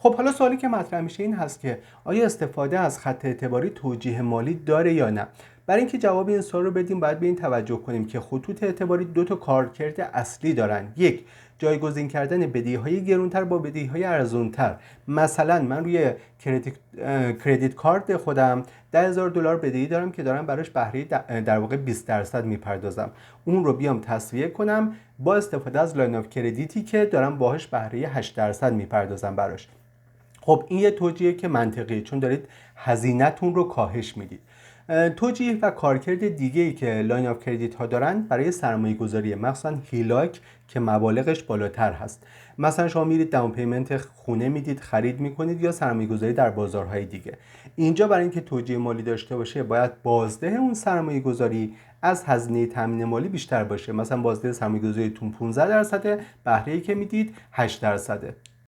خب حالا سوالی که مطرح میشه این هست که آیا استفاده از خط اعتباری توجیه مالی داره یا نه؟ برای اینکه جواب این سوال رو بدیم باید به این توجه کنیم که خطوط اعتباری دو تا کارکرد اصلی دارن. یک، جایگزین کردن بدهی‌های گرونتر با بدهی‌های ارزونتر. مثلا من روی کردیت کارت خودم $10,000 بدهی دارم که دارم براش بهره در واقع 20% میپردازم. اون رو بیام تسویه کنم با استفاده از لاین اف کردیتی که دارم باهاش بهره 8% میپردازم براش. خب این یه توجیه که منطقیه، چون دارید هزینه‌تون رو کاهش میدید. توجیه و کارکرد دیگه‌ای که لاین اف کردیت ها دارن برای سرمایه گذاری، مخصوصا هیلاک که مبالغش بالاتر هست. مثلا شما میرید داون پیمنت خونه میدید، خرید میکنید، یا سرمایه گذاری در بازارهای دیگه. اینجا برای اینکه توجیه مالی داشته باشه باید بازده اون سرمایه گذاری از هزینه تامین مالی بیشتر باشه. مثلا بازده سرمایه گذاریتون 15%، بهره‌ای که میدید 8%.